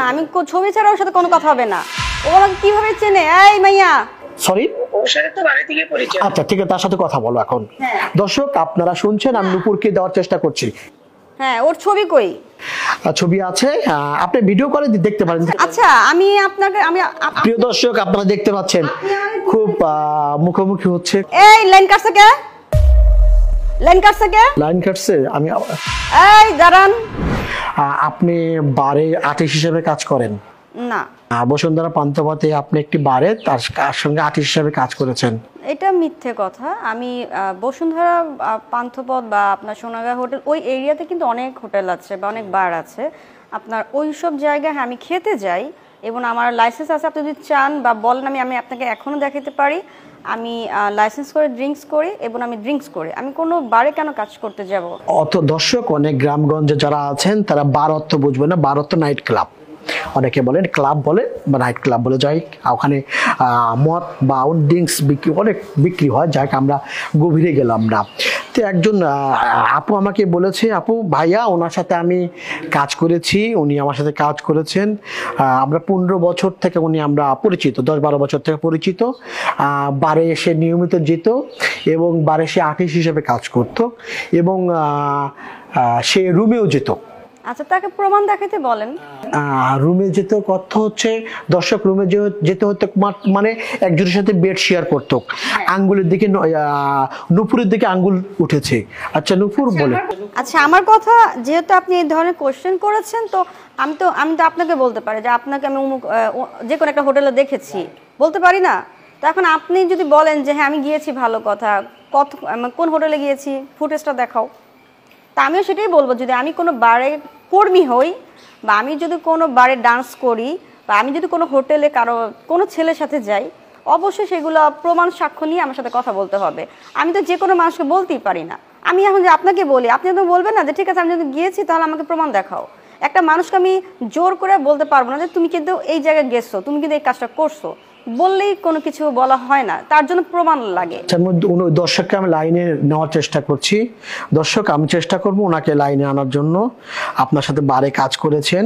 না, আমি ছবি ছাড়া ওর সাথে কোনো কথা হবে না। ও আমাকে কিভাবে চেনে? এই মাইয়া, সরি, ওর সাথে তো বাড়ি থেকে পরিচয়। আচ্ছা ঠিক আছে, তার সাথে কথা বলো এখন। দর্শক আপনারা শুনছেন, আমি নূপুরকে দেওয়ার চেষ্টা করছি। হ্যাঁ, ওর ছবি কই? ছবি আছে, আপনি ভিডিও কলে দেখতে পারেন। আচ্ছা, আমি আপনাকে প্রিয় দর্শক আপনারা দেখতে পাচ্ছেন খুব মুখোমুখি হচ্ছে। এই লাইন কাটছে কে? লাইন কাটছে কে? লাইন কাটছে আমি। এই দাঁড়ান। আপনি বারে আর্টিস্ট হিসেবে কাজ করেন? না। বসুন্ধরা পান্থপথে আপনি একটি বারে তার সঙ্গে আর্টিস্ট হিসেবে কাজ করেছেন? এটা মিথ্যে কথা। আমি বসুন্ধরা পান্থপথ বা আপনার সোনাগাঁ হোটেল, ওই এরিয়াতে কিন্তু অনেক হোটেল আছে বা অনেক বার আছে। আপনার ওই সব জায়গায় আমি খেতে যাই এবং আমার লাইসেন্স আছে। আপনি যদি চান বা বলেন আমি আপনাকে এখনও দেখাতে পারি। আমি লাইসেন্স করে ড্রিঙ্কস করি এবং আমি ড্রিঙ্কস করি। আমি কোনো বারে কেন কাজ করতে যাব? অত দর্শক অনেক গ্রামগঞ্জে যারা আছেন তারা বার অর্থ বুঝবে না। বার অর্থ নাইট ক্লাব, অনেকে বলেন ক্লাব বলে বা নাইট ক্লাব বলে। যাই ওখানে মদ বা ড্রিঙ্কস অনেক বিক্রি হয়, যাকে আমরা গভীরে গেলাম না। তো একজন আপু আমাকে বলেছে, আপু ভাইয়া ওনার সাথে আমি কাজ করেছি, উনি আমার সাথে কাজ করেছেন। আমরা 15 বছর থেকে আমরা পরিচিত, 10-12 বছর থেকে পরিচিত। বারে এসে নিয়মিত যেত এবং বারে সে আর্টিস্ট হিসেবে কাজ করত এবং সে রুমেও যেত। আচ্ছা, তাকে প্রমাণ দেখাতে বলেন। রুমে যেতে কথা হচ্ছে দর্শক, রুমে যেতে হতো মানে একজনের সাথে বেড শেয়ার করতো। আঙ্গুলের দিকে নূপুরের দিকে আঙ্গুল উঠেছে। আচ্ছা নূপুর বলে। আচ্ছা, আমার কথা যেহেতু আপনি এই ধরনের কোশ্চেন করেছেন, তো আমি তো আপনাকে বলতে পারি যে আপনাকে আমি যে কোনো একটা হোটেলে দেখেছি, বলতে পারি না? তো এখন আপনি যদি বলেন যে হ্যাঁ আমি গিয়েছি, ভালো কথা, কোন হোটেলে গিয়েছি, ফুটেজটা দেখাও। তা আমিও সেটাই বলবো, যদি আমি কোনো বারে কর্মী হই বা আমি যদি কোনো বারে ডান্স করি বা আমি যদি কোনো হোটেলে কোনো ছেলের সাথে যাই, অবশ্যই সেগুলো প্রমাণ সাক্ষ্য নিয়ে আমার সাথে কথা বলতে হবে। আমি তো যে কোনো মানুষকে বলতেই পারি না। আমি এখন যে আপনাকে বলি, আপনি তো বলবেন না যে ঠিক আছে আমি যদি গিয়েছি তাহলে আমাকে প্রমাণ দেখাও। একটা মানুষকে আমি জোর করে বলতে পারবো না যে তুমি কিন্তু এই জায়গায় গেছো, তুমি কিন্তু এই কাজটা করছো, বললেই কোনো কিছু বলা হয় না, তার জন্য প্রমাণ লাগে। দর্শককে আমি লাইনে নেওয়ার চেষ্টা করছি। দর্শক আমি চেষ্টা করব ওনাকে লাইনে আনার জন্য। আপনার সাথে বারে কাজ করেছেন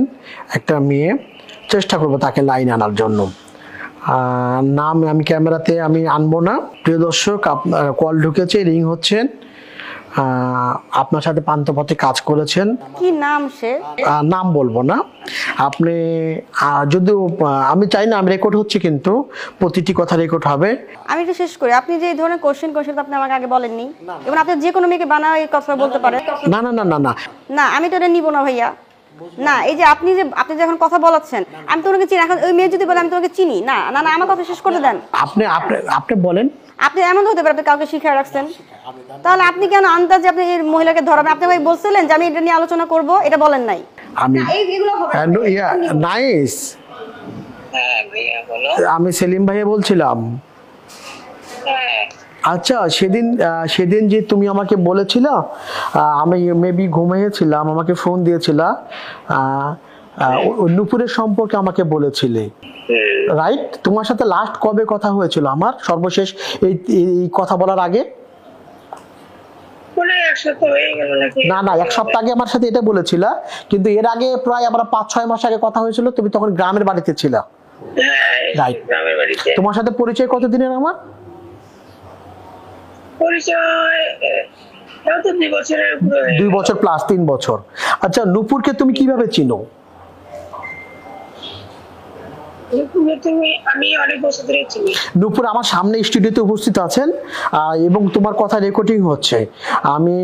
একটা মেয়ে, চেষ্টা করব তাকে লাইনে আনার জন্য। নাম আমি ক্যামেরাতে আমি আনবো না। প্রিয় দর্শক, আপনার কল ঢুকেছে, রিং হচ্ছেন। আপনার সাথে পান্থপথে কাজ করেছেন। কি নাম সে? নাম বলবো না। আপনি যদিও আমি চাই না, আমি রেকর্ড হচ্ছে, কিন্তু প্রতিটি কথা রেকর্ড হবে। আমি একটু শেষ করি। আপনি যে এই ধরনের কোশ্চেন করছেন আপনি আমাকে আগে বলেননি, এবং আপনি যে কোনো মেয়েকে বানায় এই কথা বলতে পারেন। না না না না না না, আমি তো এটা নিব না ভাইয়া। না, এই যে আপনি যখন কথা বলাচ্ছেন, আমি তো ওনাকে চিনি। এখন ওই মেয়ে যদি বলে আমি তোমাকে চিনি না, না না, আমার কথা শেষ করতে দেন। আপনি বলেন। আপনি এমন হতে পারে আপনি কাউকে শিখায় রাখছেন, তাহলে আপনি কেন আন্দাজে আপনি এই মহিলাকে ধরাবেন? আপনি ভাই বলছিলেন যে আমি এটা নিয়ে আলোচনা করব, এটা বলেন নাই। নাইস। আমি সেলিম ভাইয়া বলছিলাম। আচ্ছা, সেদিন যে তুমি আমাকে বলেছিল, আমি মেবি ঘুমিয়েছিলাম, আমাকে ফোন দিয়েছিলা, নূপুরের সম্পর্কে আমাকে বলেছিলে, রাইট? তোমার সাথে লাস্ট কবে কথা হয়েছিল আমার সর্বশেষ এই কথা বলার আগে? না না, 1 সপ্তাহ আগে আমার সাথে এটা বলেছিলা, কিন্তু এর আগে প্রায় আমরা 5-6 মাস আগে কথা হয়েছিল। তুমি তখন গ্রামের বাড়িতে ছিলা, রাইট? তোমার সাথে পরিচয় কতদিনের আমার? পরিচয় 2 বছর প্লাস 3 বছর। আচ্ছা, নূপুরকে তুমি কিভাবে চিনো? নূপুর আমার সামনে স্টুডিওতে উপস্থিত আছেন এবং তোমার কথা রেকর্ডিং হচ্ছে। আমি